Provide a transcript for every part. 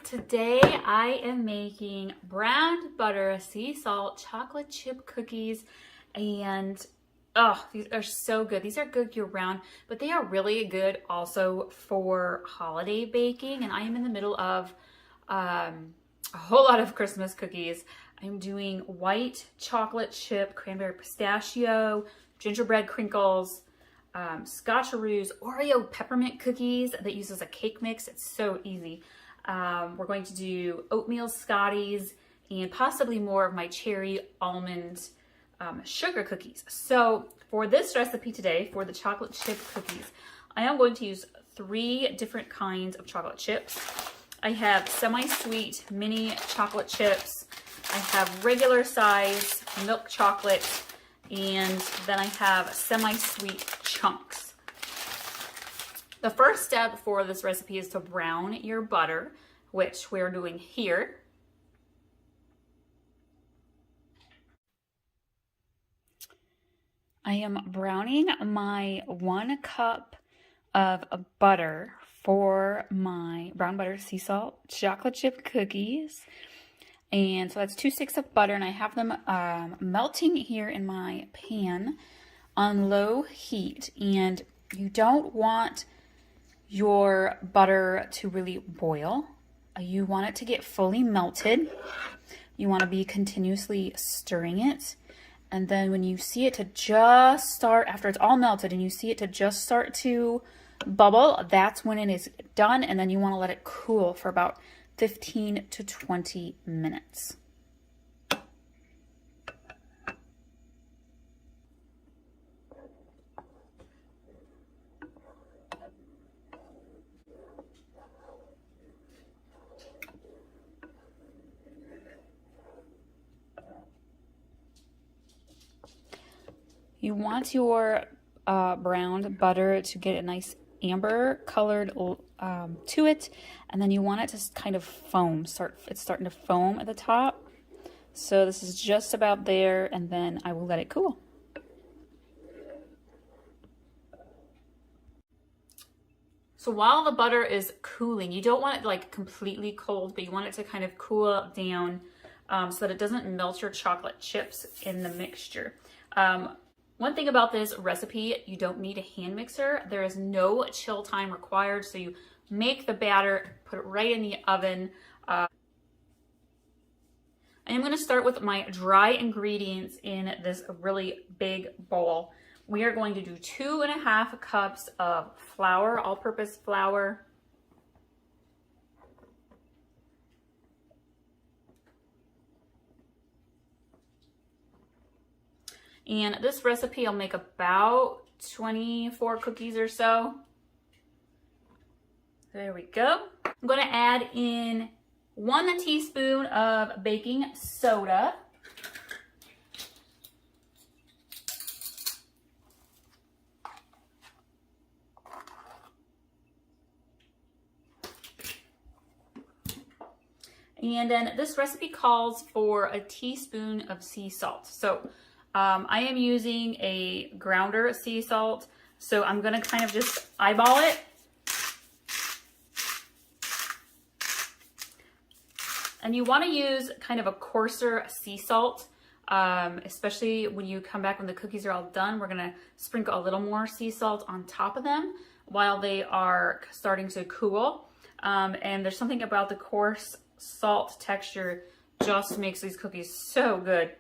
Today I am making brown butter sea salt chocolate chip cookies, and oh, these are so good. These are good year round, but they are really good also for holiday baking. And I am in the middle of a whole lot of Christmas cookies. I'm doing white chocolate chip, cranberry pistachio, gingerbread crinkles, scotcheroos, Oreo peppermint cookies that uses a cake mix. It's so easy. We're going to do oatmeal Scotties and possibly more of my cherry almond sugar cookies. So for this recipe today, for the chocolate chip cookies, I am going to use 3 different kinds of chocolate chips. I have semi-sweet mini chocolate chips. I have regular size milk chocolate, and then I have semi-sweet chunks. The first step for this recipe is to brown your butter, which we're doing here. I am browning my 1 cup of butter for my brown butter sea salt chocolate chip cookies. And so that's 2 sticks of butter, and I have them melting here in my pan on low heat. And you don't want your butter to really boil. You want it to get fully melted. You want to be continuously stirring it. And then when you see it to just start, after it's all melted and you see it to just start to bubble, that's when it is done. And then you want to let it cool for about 15 to 20 minutes. You want your browned butter to get a nice amber colored to it, and then you want it to kind of foam. It's starting to foam at the top. So this is just about there, and then I will let it cool. So while the butter is cooling, you don't want it like completely cold, but you want it to kind of cool down so that it doesn't melt your chocolate chips in the mixture. One thing about this recipe, you don't need a hand mixer. There is no chill time required, so you make the batter, put it right in the oven. I am going to start with my dry ingredients in this really big bowl. We are going to do 2.5 cups of flour, all-purpose flour. And this recipe, I'll make about 24 cookies or so. There we go. I'm going to add in 1 teaspoon of baking soda. And then this recipe calls for a teaspoon of sea salt. So I am using a grounder sea salt, so I'm going to kind of just eyeball it. And you want to use kind of a coarser sea salt, especially when you come back when the cookies are all done. We're going to sprinkle a little more sea salt on top of them while they are starting to cool. And there's something about the coarse salt texture just makes these cookies so good.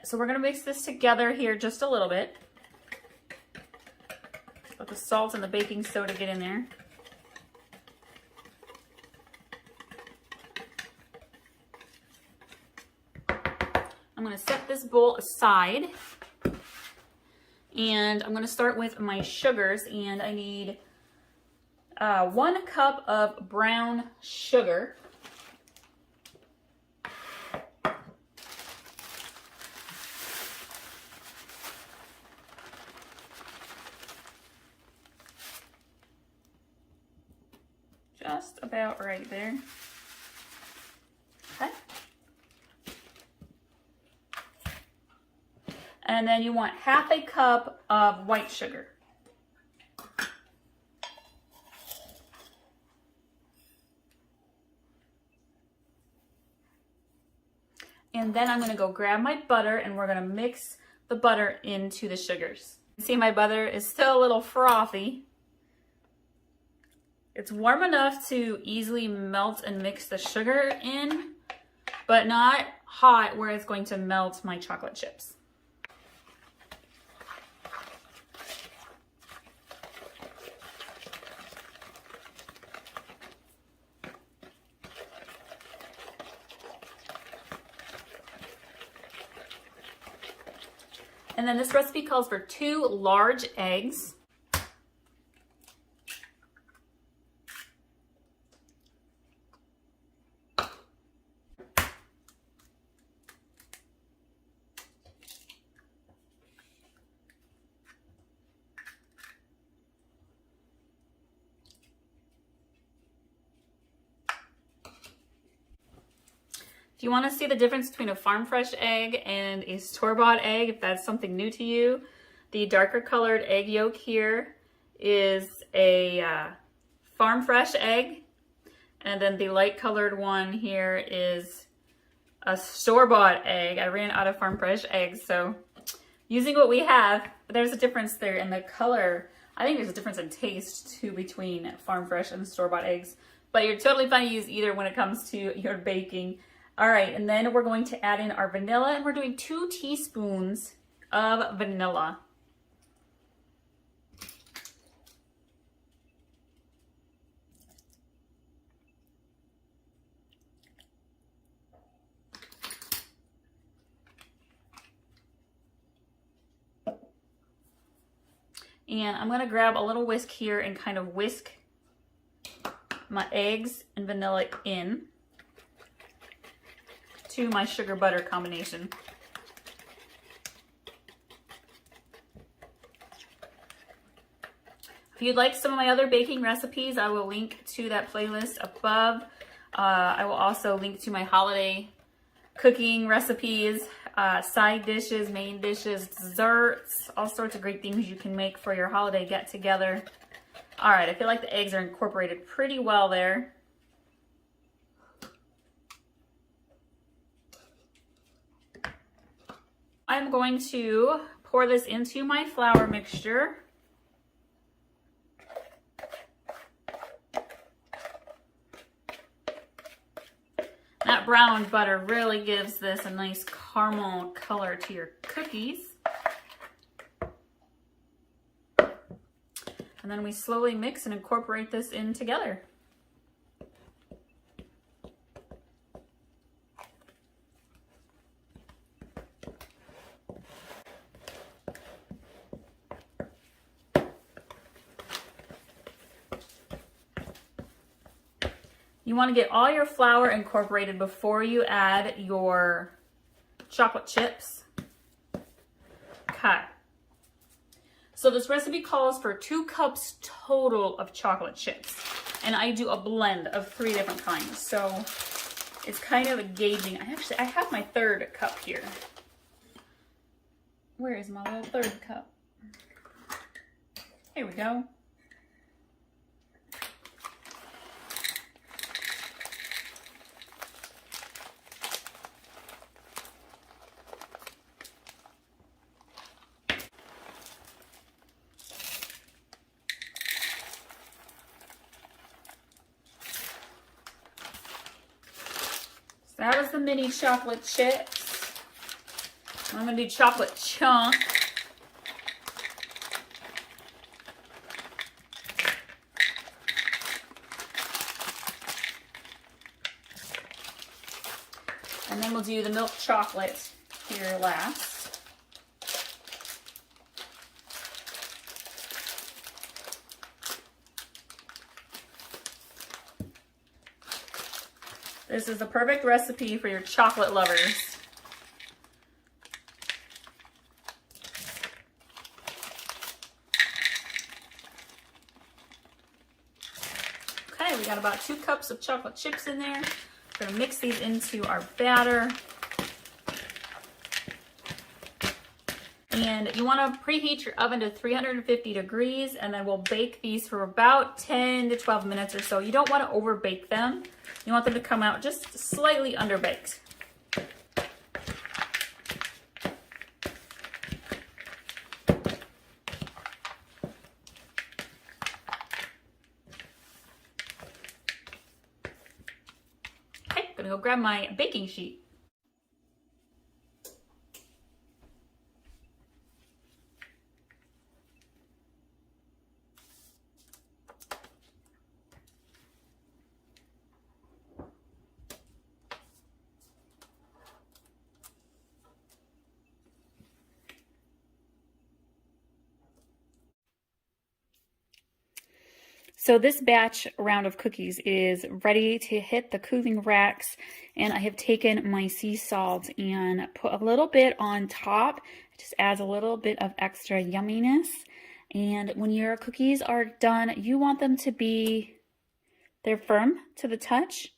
So we're going to mix this together here just a little bit. Let the salt and the baking soda get in there. I'm going to set this bowl aside, and I'm going to start with my sugars, and I need 1 cup of brown sugar. Just about right there. Okay. And then you want 1/2 cup of white sugar. And then I'm gonna go grab my butter and we're gonna mix the butter into the sugars. See, my butter is still a little frothy. It's warm enough to easily melt and mix the sugar in, but not hot where it's going to melt my chocolate chips. And then this recipe calls for 2 large eggs. If you want to see the difference between a farm fresh egg and a store-bought egg, if that's something new to you, the darker colored egg yolk here is a farm fresh egg, and then the light colored one here is a store-bought egg. I ran out of farm fresh eggs, so using what we have, there's a difference there in the color. I think there's a difference in taste too between farm fresh and store-bought eggs, but you're totally fine to use either when it comes to your baking. All right, and then we're going to add in our vanilla, and we're doing 2 teaspoons of vanilla. And I'm gonna grab a little whisk here and kind of whisk my eggs and vanilla in to my sugar butter combination. If you'd like some of my other baking recipes, I will link to that playlist above. I will also link to my holiday cooking recipes, side dishes, main dishes, desserts, all sorts of great things you can make for your holiday get-together. All right, I feel like the eggs are incorporated pretty well there. I'm going to pour this into my flour mixture. That browned butter really gives this a nice caramel color to your cookies. And then we slowly mix and incorporate this in together. You want to get all your flour incorporated before you add your chocolate chips. Okay. So this recipe calls for 2 cups total of chocolate chips. And I do a blend of 3 different kinds. So it's kind of a gauging. I have my 3rd cup here. Where is my little 3rd cup? Here we go. That was the mini chocolate chips. I'm gonna do chocolate chunk. And then we'll do the milk chocolate here last. This is the perfect recipe for your chocolate lovers. Okay, we got about 2 cups of chocolate chips in there. We're gonna mix these into our batter. And you wanna preheat your oven to 350 degrees, and then we'll bake these for about 10 to 12 minutes or so. You don't wanna over bake them. You want them to come out just slightly underbaked. gonna go grab my baking sheet. So this batch round of cookies is ready to hit the cooling racks, and I have taken my sea salt and put a little bit on top. It just adds a little bit of extra yumminess. And when your cookies are done, you want them to be, they're firm to the touch,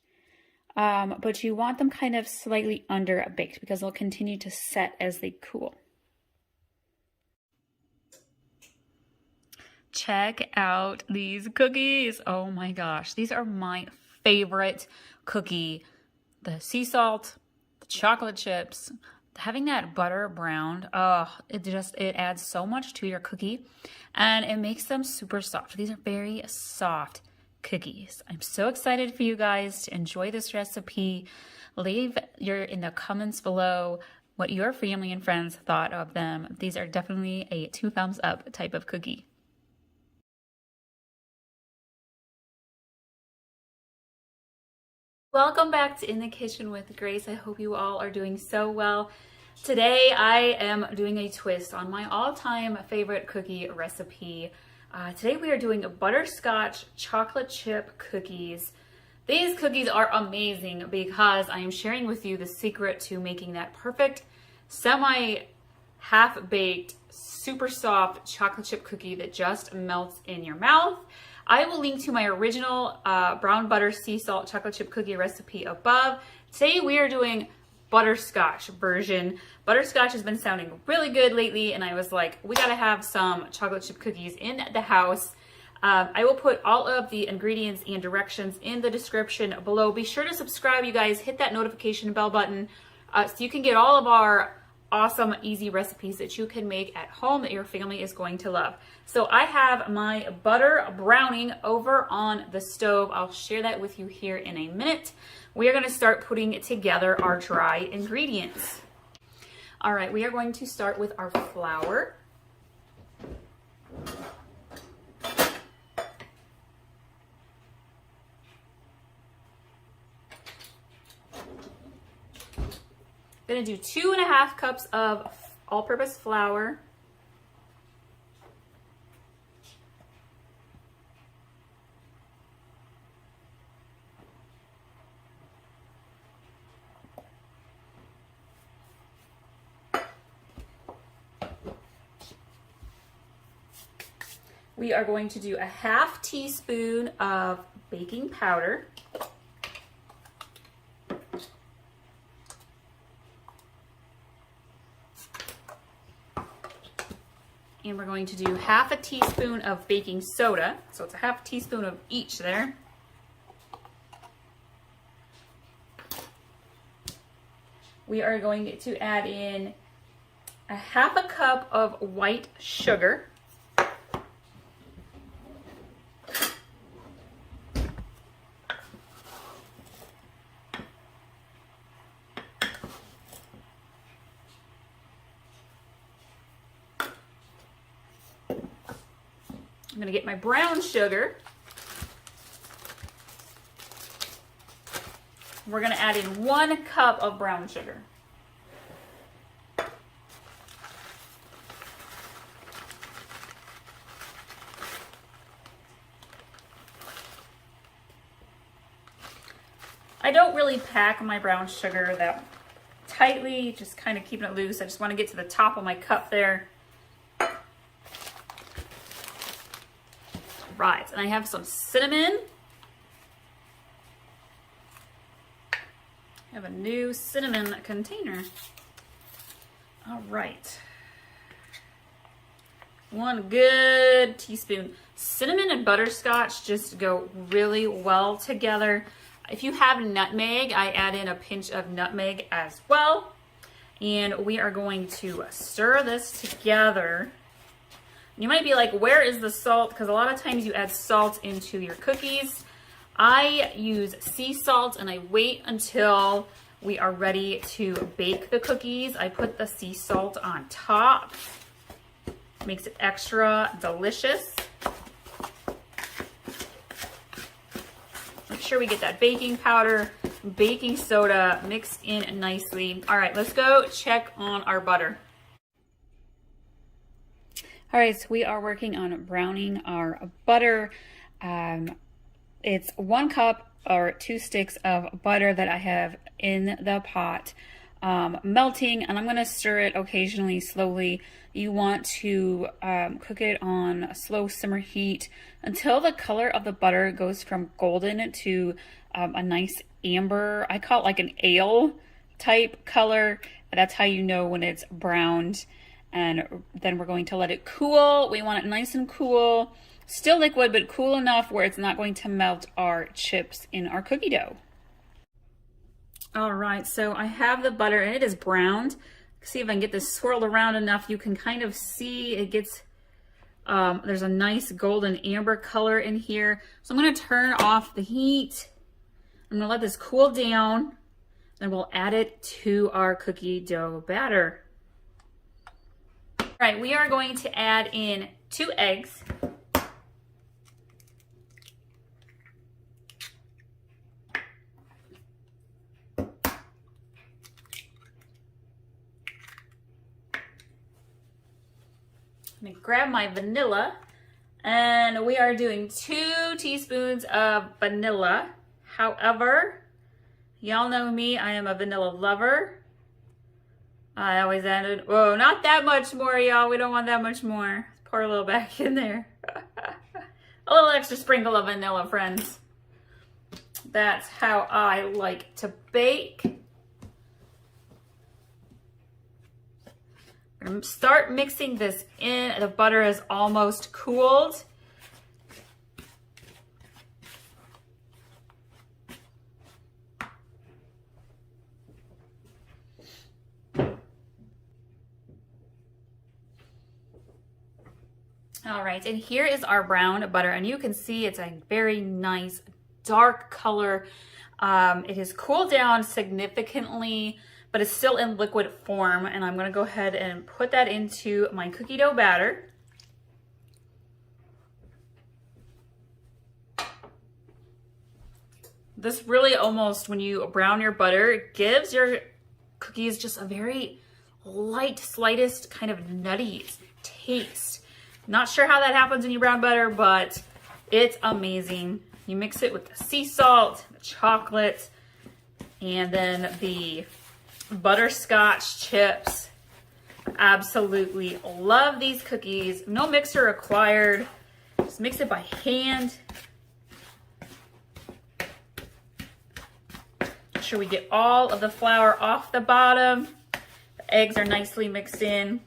but you want them kind of slightly under baked because they'll continue to set as they cool. Check out these cookies. Oh my gosh, these are my favorite cookie. The sea salt, the chocolate chips, having that butter browned, it adds so much to your cookie and it makes them super soft. These are very soft cookies. I'm so excited for you guys to enjoy this recipe. Leave in the comments below what your family and friends thought of them. These are definitely a 2 thumbs up type of cookie. Welcome back to In the Kitchen with Grace. I hope you all are doing so well. Today I am doing a twist on my all-time favorite cookie recipe. Today we are doing butterscotch chocolate chip cookies. These cookies are amazing because I am sharing with you the secret to making that perfect semi-half-baked, super soft chocolate chip cookie that just melts in your mouth. I will link to my original brown butter sea salt chocolate chip cookie recipe above. Today we are doing butterscotch version. Butterscotch has been sounding really good lately, and I was like, we gotta have some chocolate chip cookies in the house. I will put all of the ingredients and directions in the description below. Be sure to subscribe, you guys. Hit that notification bell button so you can get all of our awesome, easy recipes that you can make at home that your family is going to love. So I have my butter browning over on the stove. I'll share that with you here in a minute. We are going to start putting together our dry ingredients. All right, we are going to start with our flour. I'm going to do 2.5 cups of all-purpose flour. We are going to do a 1/2 teaspoon of baking powder. And we're going to do 1/2 teaspoon of baking soda. So it's a 1/2 teaspoon of each there. We are going to add in a 1/2 cup of white sugar. I'm going to get my brown sugar. We're going to add in 1 cup of brown sugar. I don't really pack my brown sugar that tightly, just kind of keeping it loose. I just want to get to the top of my cup there. Right, and I have some cinnamon. I have a new cinnamon container. All right. 1 good teaspoon. Cinnamon and butterscotch just go really well together. If you have nutmeg, I add in a pinch of nutmeg as well. And we are going to stir this together. You might be like, where is the salt? Because a lot of times you add salt into your cookies. I use sea salt and I wait until we are ready to bake the cookies. I put the sea salt on top. Makes it extra delicious. Make sure we get that baking powder, baking soda mixed in nicely. All right, let's go check on our butter. All right, so we are working on browning our butter. It's 1 cup or 2 sticks of butter that I have in the pot melting, and I'm going to stir it occasionally slowly. You want to cook it on a slow simmer heat until the color of the butter goes from golden to a nice amber. I call it like an ale type color. That's how you know when it's browned. And then we're going to let it cool. We want it nice and cool, still liquid, but cool enough where it's not going to melt our chips in our cookie dough. All right, so I have the butter and it is browned. See if I can get this swirled around enough. You can kind of see it gets, there's a nice golden amber color in here. So I'm gonna turn off the heat. I'm gonna let this cool down, then we'll add it to our cookie dough batter. All right, we are going to add in 2 eggs. I'm gonna grab my vanilla, and we are doing 2 teaspoons of vanilla. However, y'all know me, I am a vanilla lover. I always added, whoa, not that much more, y'all. We don't want that much more. Pour a little back in there. A little extra sprinkle of vanilla, friends. That's how I like to bake. I'm gonna start mixing this in. The butter is almost cooled. All right, and here is our brown butter, and you can see it's a very nice dark color. It has cooled down significantly, but it's still in liquid form, and I'm gonna go ahead and put that into my cookie dough batter. This really almost, when you brown your butter, it gives your cookies just a very light, slightest kind of nutty taste. Not sure how that happens when you brown butter, but it's amazing. You mix it with the sea salt, the chocolate, and then the butterscotch chips. Absolutely love these cookies. No mixer required. Just mix it by hand. Make sure we get all of the flour off the bottom. The eggs are nicely mixed in.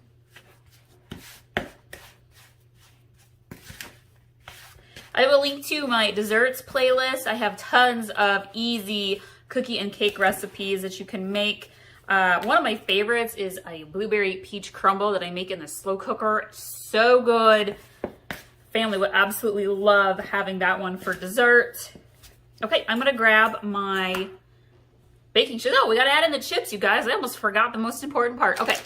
I will link to my desserts playlist. I have tons of easy cookie and cake recipes that you can make. One of my favorites is a blueberry peach crumble that I make in the slow cooker. So good. Family would absolutely love having that one for dessert. Okay, I'm gonna grab my baking sheet. Oh, we gotta add in the chips, you guys. I almost forgot the most important part. Okay,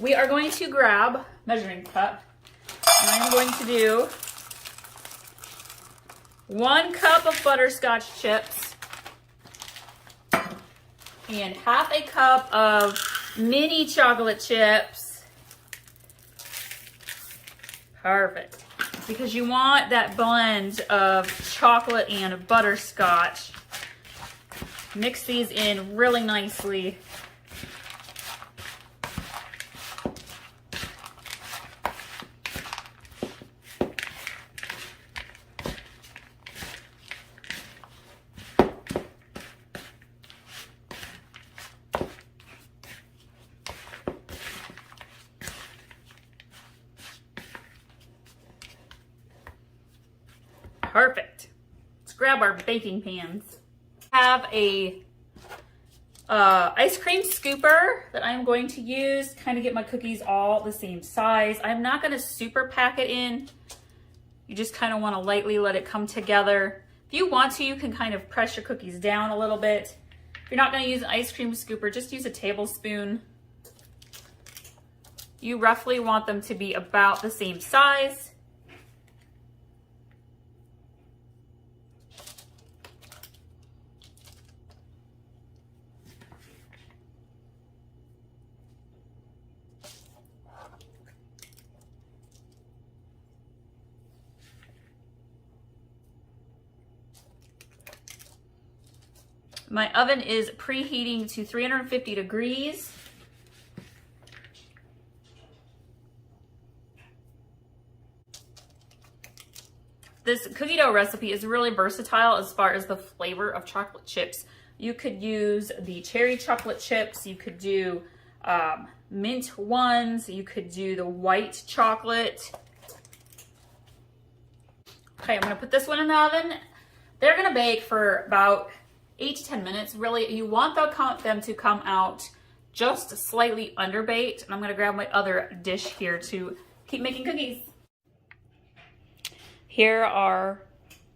we are going to grab measuring cup, and I'm going to do 1 cup of butterscotch chips and half a cup of mini chocolate chips. Perfect. Because you want that blend of chocolate and butterscotch. Mix these in really nicely. Perfect. Let's grab our baking pans. I have a ice cream scooper that I'm going to use, kind of get my cookies all the same size. I'm not going to super pack it in. You just kind of want to lightly let it come together. If you want to, you can kind of press your cookies down a little bit. If you're not going to use an ice cream scooper, just use a tablespoon. You roughly want them to be about the same size. My oven is preheating to 350 degrees. This cookie dough recipe is really versatile as far as the flavor of chocolate chips. You could use the cherry chocolate chips, you could do mint ones, you could do the white chocolate. Okay, I'm gonna put this one in the oven. They're gonna bake for about 8 to 10 minutes. Really, you want them to come out just slightly underbaked. And I'm gonna grab my other dish here to keep making cookies. Here are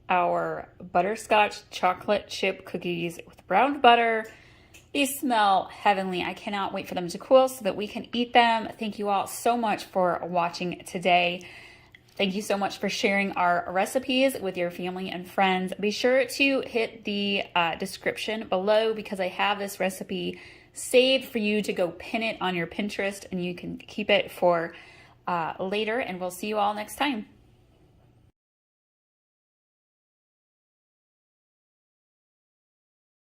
our butterscotch chocolate chip cookies with browned butter. These smell heavenly. I cannot wait for them to cool so that we can eat them. Thank you all so much for watching today. Thank you so much for sharing our recipes with your family and friends. Be sure to hit the description below because I have this recipe saved for you to go pin it on your Pinterest and you can keep it for later, and we'll see you all next time.